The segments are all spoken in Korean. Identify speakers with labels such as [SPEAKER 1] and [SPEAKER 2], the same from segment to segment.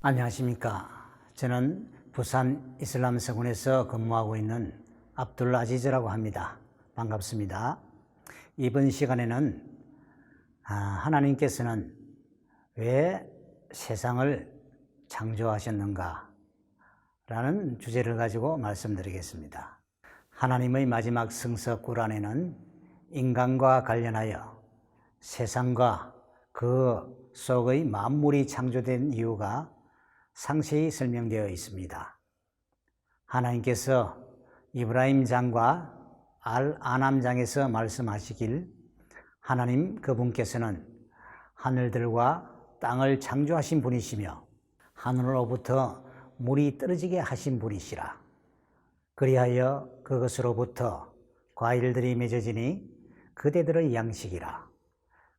[SPEAKER 1] 안녕하십니까. 저는 부산 이슬람서원에서 근무하고 있는 압둘 아지즈라고 합니다. 반갑습니다. 이번 시간에는 하나님께서는 왜 세상을 창조하셨는가 라는 주제를 가지고 말씀드리겠습니다. 하나님의 마지막 성서 꾸란에는 인간과 관련하여 세상과 그 속의 만물이 창조된 이유가 상세히 설명되어 있습니다. 하나님께서 이브라임 장과 알-아남 장에서 말씀하시길 하나님 그분께서는 하늘들과 땅을 창조하신 분이시며 하늘로부터 물이 떨어지게 하신 분이시라. 그리하여 그것으로부터 과일들이 맺어지니 그대들의 양식이라.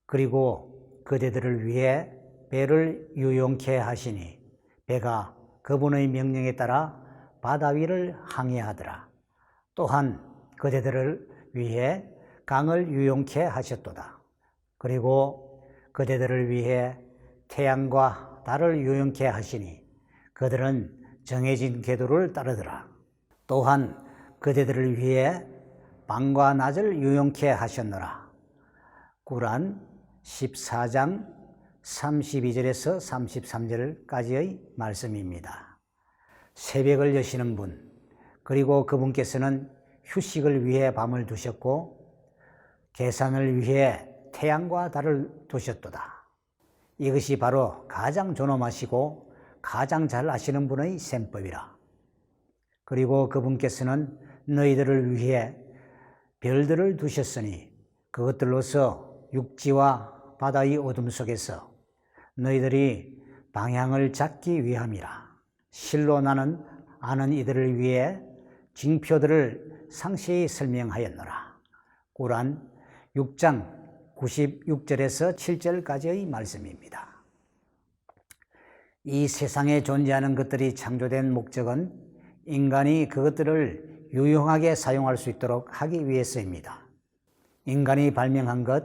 [SPEAKER 1] 그리고 그대들을 위해 배를 유용케 하시니 배가 그분의 명령에 따라 바다 위를 항해하더라. 또한 그대들을 위해 강을 유용케 하셨도다. 그리고 그대들을 위해 태양과 달을 유용케 하시니 그들은 정해진 궤도를 따르더라. 또한 그대들을 위해 밤과 낮을 유용케 하셨노라. 꾸란 14장 32절에서 33절까지의 말씀입니다. 새벽을 여시는 분, 그리고 그분께서는 휴식을 위해 밤을 두셨고 계산을 위해 태양과 달을 두셨도다. 이것이 바로 가장 존엄하시고 가장 잘 아시는 분의 셈법이라. 그리고 그분께서는 너희들을 위해 별들을 두셨으니 그것들로서 육지와 바다의 어둠 속에서 너희들이 방향을 잡기 위함이라. 실로 나는 아는 이들을 위해 징표들을 상세히 설명하였노라. 꾸란 6장 96절에서 7절까지의 말씀입니다. 이 세상에 존재하는 것들이 창조된 목적은 인간이 그것들을 유용하게 사용할 수 있도록 하기 위해서입니다. 인간이 발명한 것,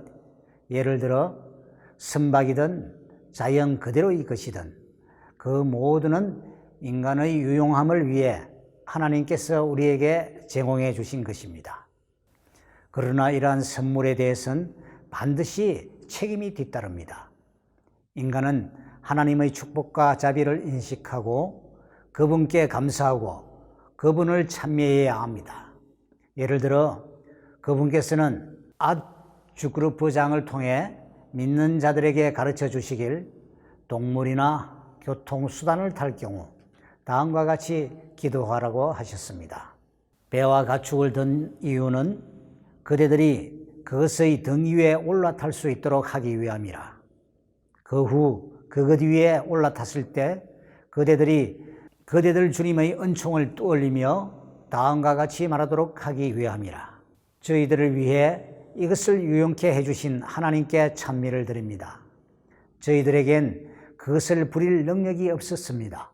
[SPEAKER 1] 예를 들어 선박이든 자연 그대로의 것이든 그 모두는 인간의 유용함을 위해 하나님께서 우리에게 제공해 주신 것입니다. 그러나 이러한 선물에 대해서는 반드시 책임이 뒤따릅니다. 인간은 하나님의 축복과 자비를 인식하고 그분께 감사하고 그분을 찬미해야 합니다. 예를 들어 그분께서는 앗주그룹장을 통해 믿는 자들에게 가르쳐 주시길 동물이나 교통수단을 탈 경우 다음과 같이 기도하라고 하셨습니다. 배와 가축을 든 이유는 그대들이 그것의 등 위에 올라탈 수 있도록 하기 위함이라. 그 후 그것 위에 올라탔을 때 그대들 주님의 은총을 떠올리며 다음과 같이 말하도록 하기 위함이라. 저희들을 위해 이것을 유용케 해주신 하나님께 찬미를 드립니다. 저희들에겐 그것을 부릴 능력이 없었습니다.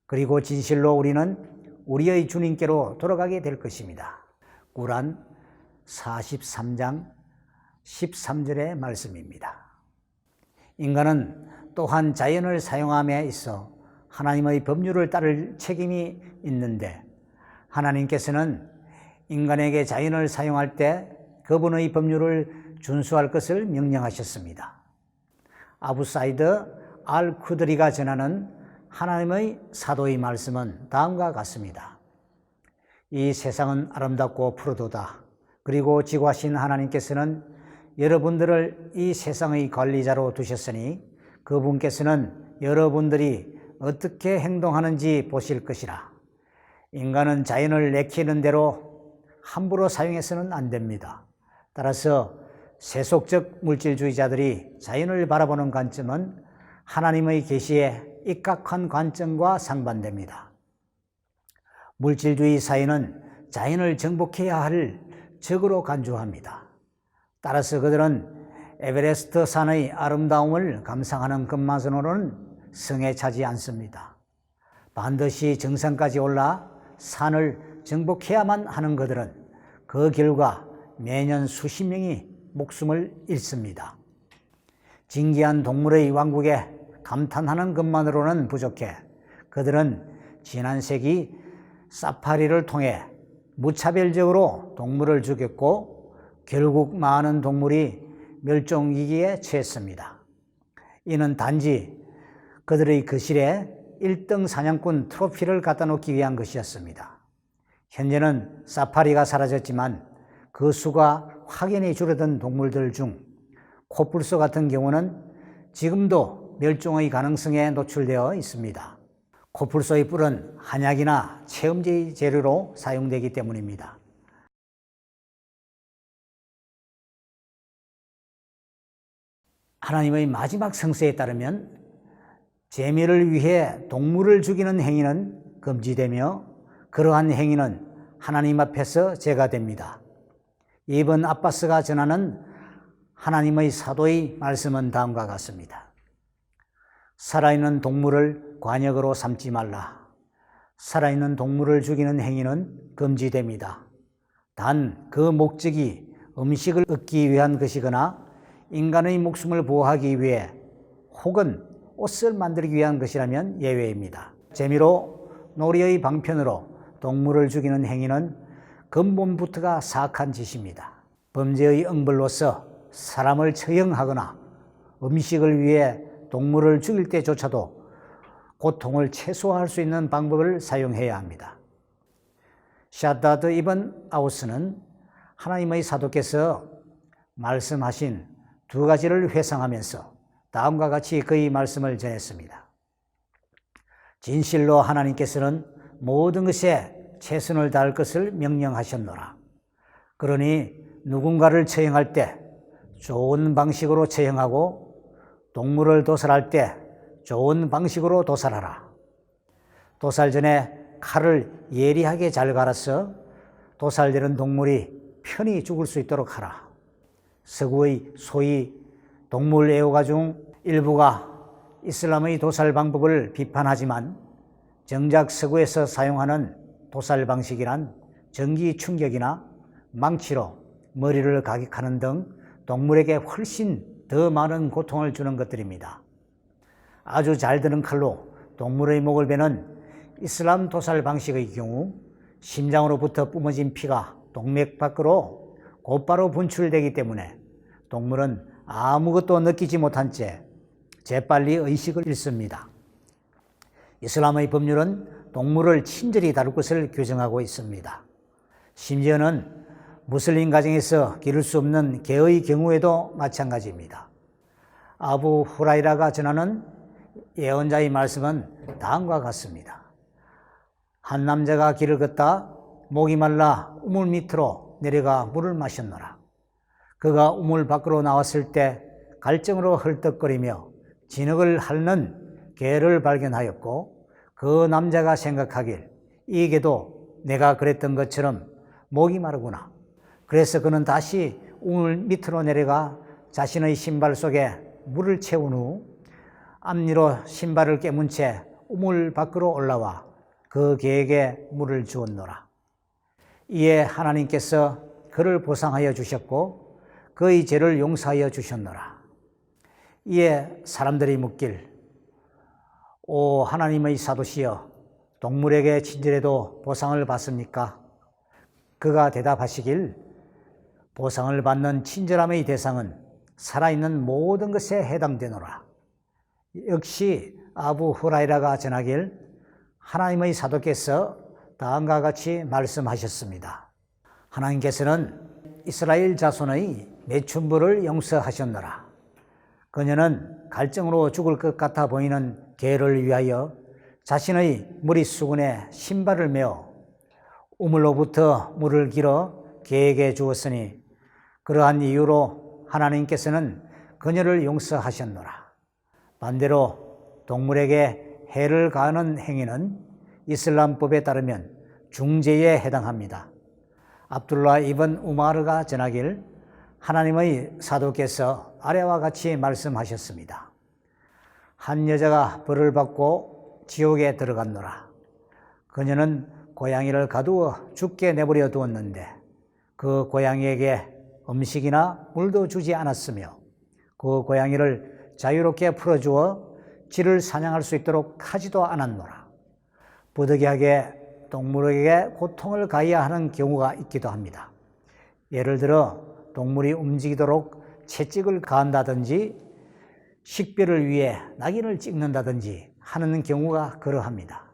[SPEAKER 1] 그리고 진실로 우리는 우리의 주님께로 돌아가게 될 것입니다. 꾸란 43장 13절의 말씀입니다. 인간은 또한 자연을 사용함에 있어 하나님의 법률을 따를 책임이 있는데 하나님께서는 인간에게 자연을 사용할 때 그분의 법률을 준수할 것을 명령하셨습니다. 아부사이드 알-쿠드리가 전하는 하나님의 사도의 말씀은 다음과 같습니다. 이 세상은 아름답고 푸르도다. 그리고 지구하신 하나님께서는 여러분들을 이 세상의 관리자로 두셨으니 그분께서는 여러분들이 어떻게 행동하는지 보실 것이라. 인간은 자연을 내키는 대로 함부로 사용해서는 안 됩니다. 따라서 세속적 물질주의자들이 자연을 바라보는 관점은 하나님의 계시에 입각한 관점과 상반됩니다. 물질주의 사회는 자연을 정복해야 할 적으로 간주합니다. 따라서 그들은 에베레스트 산의 아름다움을 감상하는 것만으로는 성에 차지 않습니다. 반드시 정상까지 올라 산을 정복해야만 하는 그들은 그 결과 매년 수십 명이 목숨을 잃습니다. 진귀한 동물의 왕국에 감탄하는 것만으로는 부족해 그들은 지난 세기 사파리를 통해 무차별적으로 동물을 죽였고 결국 많은 동물이 멸종위기에 처했습니다. 이는 단지 그들의 거실에 1등 사냥꾼 트로피를 갖다 놓기 위한 것이었습니다. 현재는 사파리가 사라졌지만 그 수가 확연히 줄어든 동물들 중 코뿔소 같은 경우는 지금도 멸종의 가능성에 노출되어 있습니다. 코뿔소의 뿔은 한약이나 체험제 재료로 사용되기 때문입니다. 하나님의 마지막 성서에 따르면 재미를 위해 동물을 죽이는 행위는 금지되며 그러한 행위는 하나님 앞에서 죄가 됩니다. 이번 아빠스가 전하는 하나님의 사도의 말씀은 다음과 같습니다. 살아있는 동물을 관역으로 삼지 말라. 살아있는 동물을 죽이는 행위는 금지됩니다. 단 그 목적이 음식을 얻기 위한 것이거나 인간의 목숨을 보호하기 위해 혹은 옷을 만들기 위한 것이라면 예외입니다. 재미로 놀이의 방편으로 동물을 죽이는 행위는 근본부터가 사악한 짓입니다. 범죄의 응벌로서 사람을 처형하거나 음식을 위해 동물을 죽일 때조차도 고통을 최소화할 수 있는 방법을 사용해야 합니다. 샤다드 이븐 아우스는 하나님의 사도께서 말씀하신 두 가지를 회상하면서 다음과 같이 그의 말씀을 전했습니다. 진실로 하나님께서는 모든 것에 최선을 다할 것을 명령하셨노라. 그러니 누군가를 처형할 때 좋은 방식으로 처형하고 동물을 도살할 때 좋은 방식으로 도살하라. 도살 전에 칼을 예리하게 잘 갈아서 도살되는 동물이 편히 죽을 수 있도록 하라. 서구의 소위 동물 애호가 중 일부가 이슬람의 도살 방법을 비판하지만 정작 서구에서 사용하는 도살 방식이란 전기 충격이나 망치로 머리를 가격하는 등 동물에게 훨씬 더 많은 고통을 주는 것들입니다. 아주 잘 드는 칼로 동물의 목을 베는 이슬람 도살 방식의 경우 심장으로부터 뿜어진 피가 동맥 밖으로 곧바로 분출되기 때문에 동물은 아무것도 느끼지 못한 채 재빨리 의식을 잃습니다. 이슬람의 법률은 동물을 친절히 다룰 것을 규정하고 있습니다. 심지어는 무슬림 가정에서 기를 수 없는 개의 경우에도 마찬가지입니다. 아부 후라이라가 전하는 예언자의 말씀은 다음과 같습니다. 한 남자가 길을 걷다 목이 말라 우물 밑으로 내려가 물을 마셨노라. 그가 우물 밖으로 나왔을 때 갈증으로 헐떡거리며 진흙을 핥는 개를 발견하였고 그 남자가 생각하길 이 개도 내가 그랬던 것처럼 목이 마르구나. 그래서 그는 다시 우물 밑으로 내려가 자신의 신발 속에 물을 채운 후 앞니로 신발을 깨문 채 우물 밖으로 올라와 그 개에게 물을 주었노라. 이에 하나님께서 그를 보상하여 주셨고 그의 죄를 용서하여 주셨노라. 이에 사람들이 묻길 오 하나님의 사도시여 동물에게 친절해도 보상을 받습니까? 그가 대답하시길 보상을 받는 친절함의 대상은 살아있는 모든 것에 해당되노라. 역시 아부 후라이라가 전하길 하나님의 사도께서 다음과 같이 말씀하셨습니다. 하나님께서는 이스라엘 자손의 매춘부를 용서하셨노라. 그녀는 갈증으로 죽을 것 같아 보이는 개를 위하여 자신의 머릿수건에 신발을 메어 우물로부터 물을 길어 개에게 주었으니 그러한 이유로 하나님께서는 그녀를 용서하셨노라. 반대로 동물에게 해를 가하는 행위는 이슬람법에 따르면 중죄에 해당합니다. 압둘라 이븐 우마르가 전하길 하나님의 사도께서 아래와 같이 말씀하셨습니다. 한 여자가 벌을 받고 지옥에 들어갔노라. 그녀는 고양이를 가두어 죽게 내버려 두었는데 그 고양이에게 음식이나 물도 주지 않았으며 그 고양이를 자유롭게 풀어주어 쥐를 사냥할 수 있도록 하지도 않았노라. 부득이하게 동물에게 고통을 가해야 하는 경우가 있기도 합니다. 예를 들어 동물이 움직이도록 채찍을 가한다든지 식별을 위해 낙인을 찍는다든지 하는 경우가 그러합니다.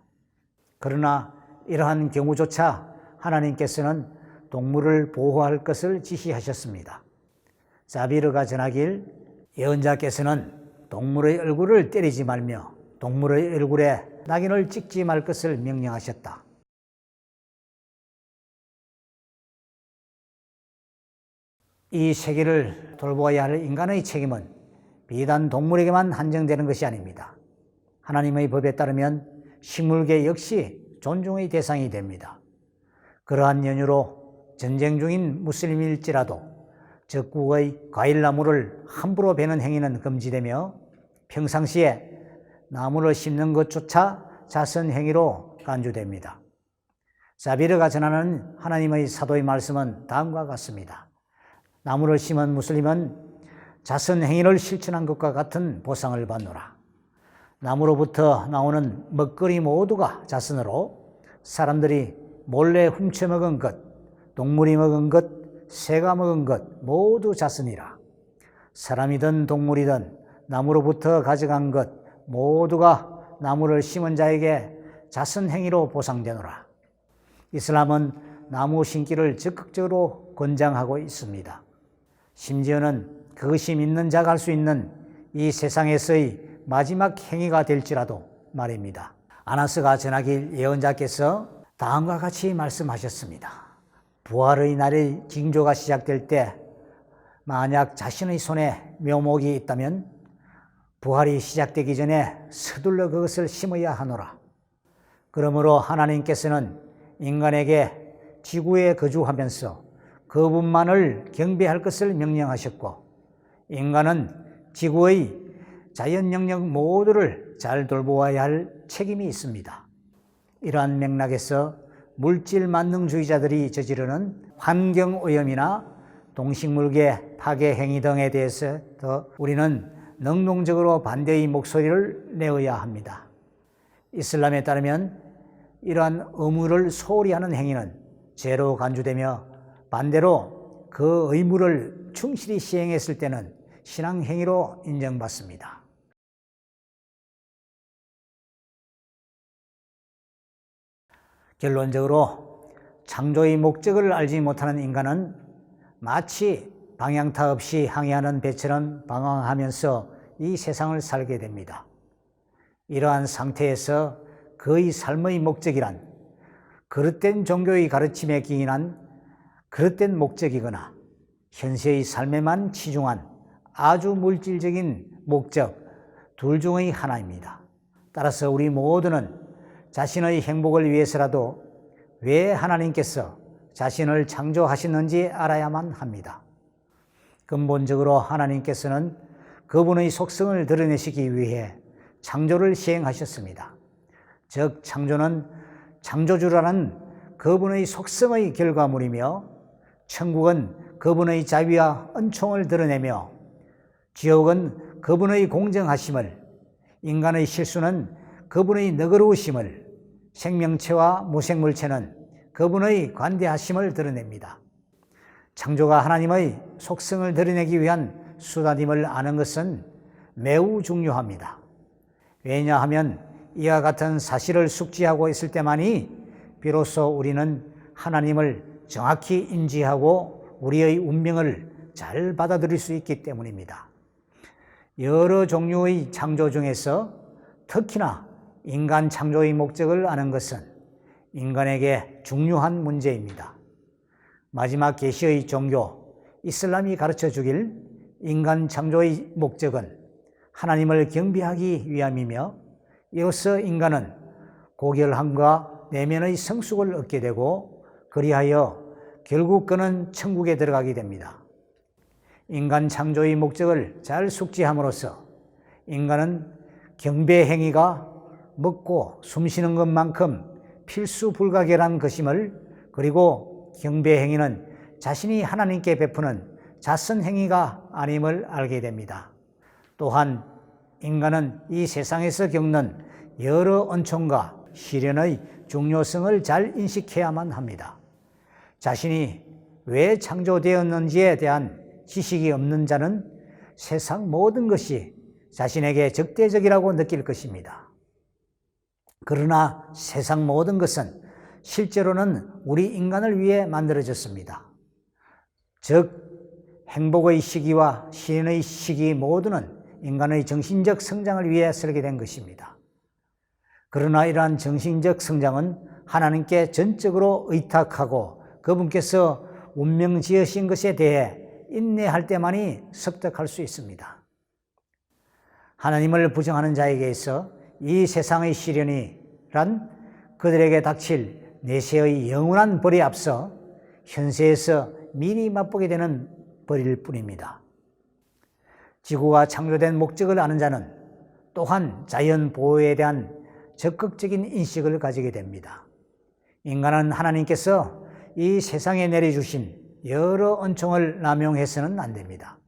[SPEAKER 1] 그러나 이러한 경우조차 하나님께서는 동물을 보호할 것을 지시하셨습니다. 자비르가 전하길 예언자께서는 동물의 얼굴을 때리지 말며 동물의 얼굴에 낙인을 찍지 말 것을 명령하셨다. 이 세계를 돌보아야 할 인간의 책임은 비단 동물에게만 한정되는 것이 아닙니다. 하나님의 법에 따르면 식물계 역시 존중의 대상이 됩니다. 그러한 연유로 전쟁 중인 무슬림일지라도 적국의 과일나무를 함부로 베는 행위는 금지되며 평상시에 나무를 심는 것조차 자선행위로 간주됩니다. 자비르가 전하는 하나님의 사도의 말씀은 다음과 같습니다. 나무를 심은 무슬림은 자선행위를 실천한 것과 같은 보상을 받노라. 나무로부터 나오는 먹거리 모두가 자선으로 사람들이 몰래 훔쳐먹은 것, 동물이 먹은 것, 새가 먹은 것 모두 자선이라. 사람이든 동물이든 나무로부터 가져간 것 모두가 나무를 심은 자에게 자선행위로 보상되노라. 이슬람은 나무 심기를 적극적으로 권장하고 있습니다. 심지어는 그것이 믿는 자가 할 수 있는 이 세상에서의 마지막 행위가 될지라도 말입니다. 아나스가 전하길 예언자께서 다음과 같이 말씀하셨습니다. 부활의 날의 징조가 시작될 때 만약 자신의 손에 묘목이 있다면 부활이 시작되기 전에 서둘러 그것을 심어야 하노라. 그러므로 하나님께서는 인간에게 지구에 거주하면서 그분만을 경배할 것을 명령하셨고 인간은 지구의 자연 영역 모두를 잘 돌보아야 할 책임이 있습니다. 이러한 맥락에서 물질 만능주의자들이 저지르는 환경오염이나 동식물계 파괴 행위 등에 대해서 우리는 능동적으로 반대의 목소리를 내어야 합니다. 이슬람에 따르면 이러한 의무를 소홀히 하는 행위는 죄로 간주되며 반대로 그 의무를 충실히 시행했을 때는 신앙행위로 인정받습니다. 결론적으로 창조의 목적을 알지 못하는 인간은 마치 방향타 없이 항해하는 배처럼 방황하면서 이 세상을 살게 됩니다. 이러한 상태에서 그의 삶의 목적이란 그릇된 종교의 가르침에 기인한 그릇된 목적이거나 현세의 삶에만 치중한 아주 물질적인 목적 둘 중의 하나입니다. 따라서 우리 모두는 자신의 행복을 위해서라도 왜 하나님께서 자신을 창조하셨는지 알아야만 합니다. 근본적으로 하나님께서는 그분의 속성을 드러내시기 위해 창조를 시행하셨습니다. 즉 창조는 창조주라는 그분의 속성의 결과물이며 천국은 그분의 자비와 은총을 드러내며 지옥은 그분의 공정하심을, 인간의 실수는 그분의 너그러우심을, 생명체와 무생물체는 그분의 관대하심을 드러냅니다. 창조가 하나님의 속성을 드러내기 위한 수단임을 아는 것은 매우 중요합니다. 왜냐하면 이와 같은 사실을 숙지하고 있을 때만이 비로소 우리는 하나님을 정확히 인지하고 우리의 운명을 잘 받아들일 수 있기 때문입니다. 여러 종류의 창조 중에서 특히나 인간 창조의 목적을 아는 것은 인간에게 중요한 문제입니다. 마지막 계시의 종교 이슬람이 가르쳐 주길 인간 창조의 목적은 하나님을 경배하기 위함이며 이로써 인간은 고결함과 내면의 성숙을 얻게 되고 그리하여 결국 그는 천국에 들어가게 됩니다. 인간 창조의 목적을 잘 숙지함으로써 인간은 경배 행위가 먹고 숨쉬는 것만큼 필수 불가결한 것임을, 그리고 경배 행위는 자신이 하나님께 베푸는 자선 행위가 아님을 알게 됩니다. 또한 인간은 이 세상에서 겪는 여러 은총과 시련의 중요성을 잘 인식해야만 합니다. 자신이 왜 창조되었는지에 대한 지식이 없는 자는 세상 모든 것이 자신에게 적대적이라고 느낄 것입니다. 그러나 세상 모든 것은 실제로는 우리 인간을 위해 만들어졌습니다. 즉, 행복의 시기와 시련의 시기 모두는 인간의 정신적 성장을 위해 설계된 것입니다. 그러나 이러한 정신적 성장은 하나님께 전적으로 의탁하고 그분께서 운명 지으신 것에 대해 인내할 때만이 습득할 수 있습니다. 하나님을 부정하는 자에게 있어 이 세상의 시련이란 그들에게 닥칠 내세의 영원한 벌에 앞서 현세에서 미리 맛보게 되는 벌일 뿐입니다. 지구가 창조된 목적을 아는 자는 또한 자연 보호에 대한 적극적인 인식을 가지게 됩니다. 인간은 하나님께서 이 세상에 내려주신 여러 은총을 남용해서는 안 됩니다.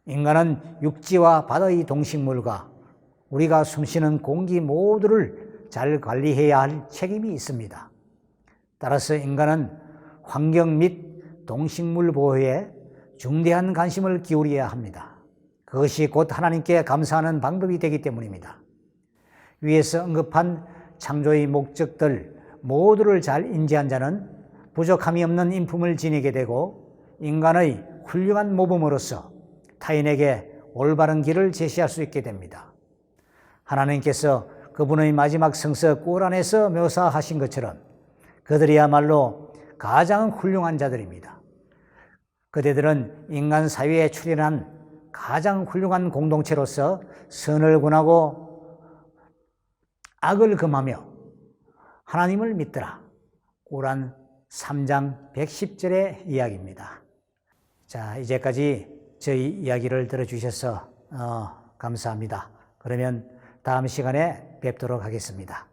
[SPEAKER 1] 인간은 육지와 바다의 동식물과 우리가 숨쉬는 공기 모두를 잘 관리해야 할 책임이 있습니다. 따라서 인간은 환경 및 동식물 보호에 중대한 관심을 기울여야 합니다. 그것이 곧 하나님께 감사하는 방법이 되기 때문입니다. 위에서 언급한 창조의 목적들 모두를 잘 인지한 자는 부족함이 없는 인품을 지니게 되고 인간의 훌륭한 모범으로서 타인에게 올바른 길을 제시할 수 있게 됩니다. 하나님께서 그분의 마지막 성서 꾸란에서 묘사하신 것처럼 그들이야말로 가장 훌륭한 자들입니다. 그대들은 인간 사회에 출현한 가장 훌륭한 공동체로서 선을 권하고 악을 금하며 하나님을 믿더라. 꾸란 3장 110절의 이야기입니다. 자, 이제까지 저희 이야기를 들어주셔서 감사합니다. 그러면 다음 시간에 뵙도록 하겠습니다.